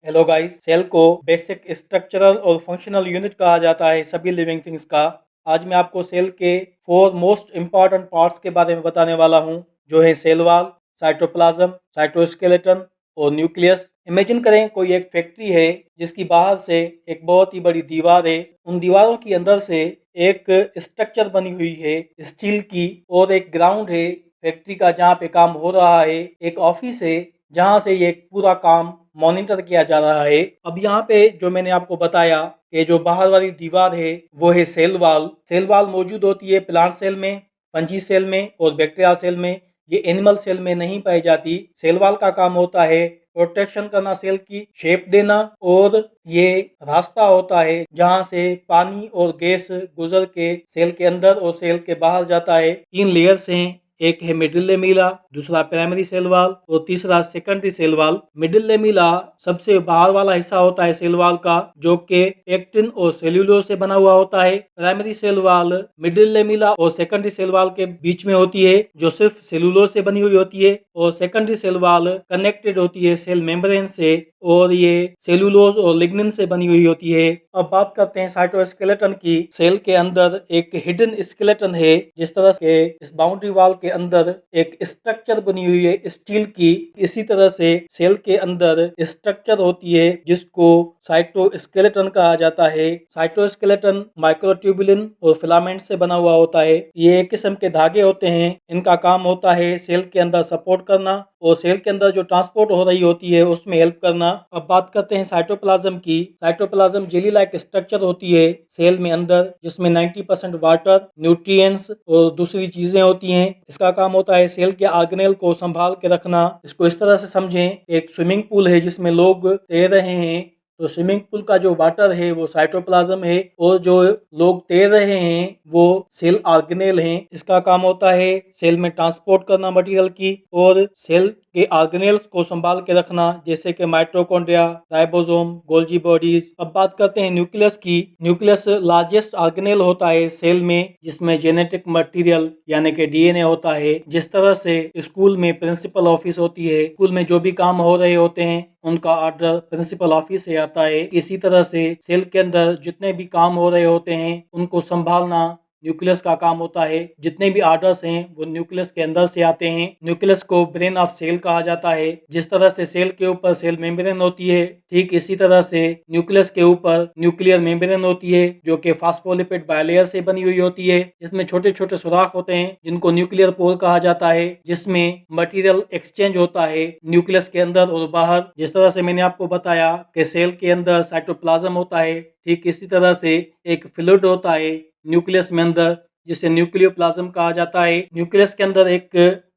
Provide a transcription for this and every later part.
Hello guys, cell को basic structural और functional unit कहा जाता है सभी लिविंग थिंग्स का। आज मैं आपको सेल के 4 मोस्ट इम्पॉर्टेंट पार्ट्स के बारे में बताने वाला हूं, जो है सेल वॉल, साइटोप्लाज्म, साइटोस्केलेटन और न्यूक्लियस। इमेजिन करें कोई एक फैक्ट्री है जिसकी बाहर से एक बहुत ही बड़ी दीवार है। उन दीवारों के अंदर से एक स्ट्रक्चर बनी हुई है स्टील की, और एक ग्राउंड है फैक्ट्री का जहाँ पे काम हो रहा है, एक ऑफिस है जहाँ से ये पूरा काम मॉनिटर किया जा रहा है। अब यहाँ पे जो मैंने आपको बताया कि जो बाहर वाली दीवार है वो है सेल वॉल। सेल वॉल मौजूद होती है प्लांट सेल में, फंजी सेल में और बैक्टीरिया सेल में। ये एनिमल सेल में नहीं पाई जाती। सेल वॉल का काम होता है प्रोटेक्शन करना, सेल की शेप देना, और ये रास्ता होता है जहाँ से पानी और गैस गुजर के सेल के अंदर और सेल के बाहर जाता है। 3 लेयर्स हैं, एक है मिडिल लेमिला, दूसरा प्राइमरी सेल वॉल और तीसरा secondary cell wall. Middle lamella सबसे बाहर वाला हिस्सा होता है सेल वॉल का, जो कि एक्टिन और सेल्यूलोज से बना हुआ होता है। Primary cell wall middle lamella और सेकेंडरी सेल वॉल के बीच में होती है, जो सिर्फ सेल्यूलोज से बनी हुई होती है, और सेकेंडरी सेल वॉल कनेक्टेड होती है सेल मेम्ब्रेन से, और ये सेल्यूलोज और लिग्निन से बनी हुई होती है। अब बात करते हैं साइटोस्केलेटन की। सेल के अंदर एक हिडन स्केलेटन है। जिस तरह से इस बाउंड्री वॉल के अंदर एक स्ट्रक्चर बनी हुई है स्टील की, इसी तरह से सेल के अंदर स्ट्रक्चर होती है जिसको साइटोस्केलेटन कहा जाता है। साइटोस्केलेटन माइक्रोट्यूबुलिन और फिलामेंट से बना हुआ होता है। ये एक किस्म के धागे होते हैं। इनका काम होता है सेल के अंदर सपोर्ट करना और सेल के अंदर जो ट्रांसपोर्ट हो रही होती है उसमें हेल्प करना। अब बात करते हैं साइटोप्लाज्म की। साइटोप्लाज्म जेली लाइक स्ट्रक्चर होती है सेल में अंदर, जिसमें 90% वाटर, न्यूट्रिएंट्स और दूसरी चीजें होती हैं। इसका काम होता है सेल के ऑर्गेनेल को संभाल के रखना। इसको इस तरह से समझें, एक स्विमिंग पूल है जिसमें लोग तैर रहे हैं, तो स्विमिंग पूल का जो वाटर है वो साइटोप्लाज्म है, और जो लोग तैर रहे हैं वो सेल ऑर्गेनेल हैं। इसका काम होता है सेल में ट्रांसपोर्ट करना मटेरियल की, और सेल के ऑर्गेनेल्स को संभाल के रखना, जैसे कि माइटोकॉन्ड्रिया, राइबोसोम, गोल्जी बॉडीज। अब बात करते हैं न्यूक्लियस की। न्यूक्लियस लार्जेस्ट ऑर्गेनेल होता है सेल में, जिसमें जेनेटिक मटेरियल यानी कि डीएनए होता है। जिस तरह से स्कूल में प्रिंसिपल ऑफिस होती है, स्कूल में जो भी काम हो रहे होते हैं उनका ऑर्डर प्रिंसिपल ऑफिस से आता है, इसी तरह से सेल के अंदर जितने भी काम हो रहे होते हैं उनको संभालना न्यूक्लियस का काम होता है। जितने भी आर्डर्स हैं वो न्यूक्लियस के अंदर से आते हैं। न्यूक्लियस को ब्रेन ऑफ सेल कहा जाता है। जिस तरह से सेल के ऊपर सेल मेम्ब्रेन होती है, ठीक इसी तरह से न्यूक्लियस के ऊपर न्यूक्लियर मेम्ब्रेन होती है, जो कि फास्फोलिपिड बायलेयर से बनी हुई होती है, जिसमें छोटे छोटे सुराख होते हैं जिनको न्यूक्लियर पोर कहा जाता है, जिसमें मटेरियल एक्सचेंज होता है न्यूक्लियस के अंदर और बाहर। जिस तरह से मैंने आपको बताया कि सेल के अंदर साइटोप्लाज्म होता है, ठीक इसी तरह से एक फ्लूइड होता है न्यूक्लियस में अंदर, जिसे न्यूक्लियोप्लाज्म कहा जाता है। न्यूक्लियस के अंदर एक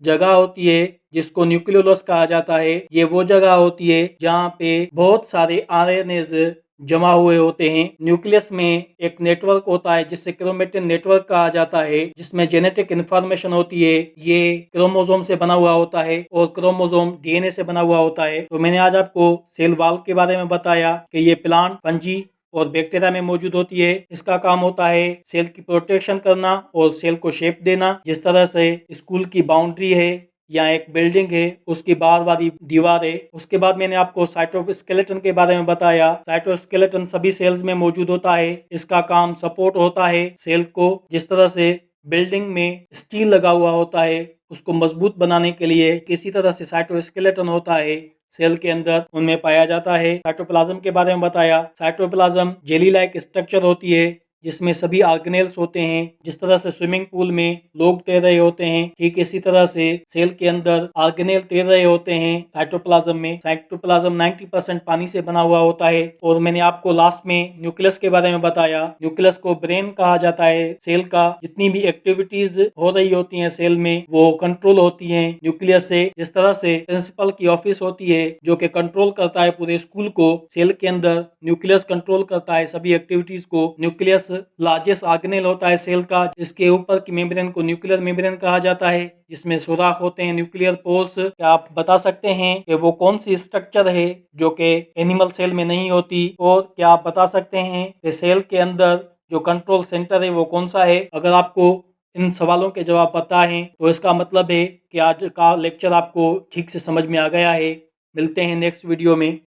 जगह होती है जिसको न्यूक्लियोलस कहा जाता है। ये वो जगह होती है जहाँ पे बहुत सारे आरएनएज जमा हुए होते हैं। न्यूक्लियस में एक नेटवर्क होता है जिससे क्रोमेटिन नेटवर्क कहा जाता है, जिसमें जेनेटिक इंफॉर्मेशन होती है। ये क्रोमोसोम से बना हुआ होता है और क्रोमोसोम डीएनए से बना हुआ होता है। तो मैंने आज आपको सेल वॉल के बारे में बताया कि ये प्लांट, फंजी और बैक्टीरिया में मौजूद होती है। इसका काम होता है सेल की प्रोटेक्शन करना और सेल को शेप देना। जिस तरह से स्कूल की बाउंड्री है या एक बिल्डिंग है, उसकी बाहर वाली दीवार है। उसके बाद मैंने आपको साइटोस्केलेटन के बारे में बताया। साइटोस्केलेटन सभी सेल्स में मौजूद होता है। इसका काम सपोर्ट होता है सेल को। जिस तरह से बिल्डिंग में स्टील लगा हुआ होता है उसको मजबूत बनाने के लिए, किसी तरह से साइटोस्केलेटन होता है सेल के अंदर, उनमें पाया जाता है। साइटोप्लाज्म के बारे में बताया। साइटोप्लाज्म जेली लाइक स्ट्रक्चर होती है जिसमें सभी ऑर्गेनेल्स होते हैं। जिस तरह से स्विमिंग पूल में लोग तैर रहे होते हैं, ठीक इसी तरह से सेल के अंदर ऑर्गेनेल तैर रहे होते हैं। साइटोप्लाज्म में साइटोप्लाज्म 90% पानी से बना हुआ होता है। और मैंने आपको लास्ट में न्यूक्लियस के बारे में बताया। न्यूक्लियस को ब्रेन कहा जाता है सेल का। जितनी भी एक्टिविटीज हो रही होती हैं सेल में वो कंट्रोल होती हैं न्यूक्लियस से। जिस तरह से प्रिंसिपल की ऑफिस होती है जो कि कंट्रोल करता है पूरे स्कूल को, सेल के अंदर न्यूक्लियस कंट्रोल करता है सभी एक्टिविटीज को। न्यूक्लियस लार्जेस्ट ऑर्गेनेल होता है सेल का। इसके ऊपर की मेम्ब्रेन को न्यूक्लियर मेम्ब्रेन कहा जाता है, जिसमें सुराख होते हैं न्यूक्लियर पोर्स। क्या आप बता सकते हैं कि वो कौन सी स्ट्रक्चर है जो कि एनिमल सेल में नहीं होती? और क्या आप बता सकते हैं कि सेल के अंदर जो कंट्रोल सेंटर है वो कौन सा है? अगर आपको इन सवालों के जवाब पता हैं तो इसका मतलब है कि आज का लेक्चर आपको ठीक से समझ में आ गया है। मिलते हैं नेक्स्ट वीडियो में।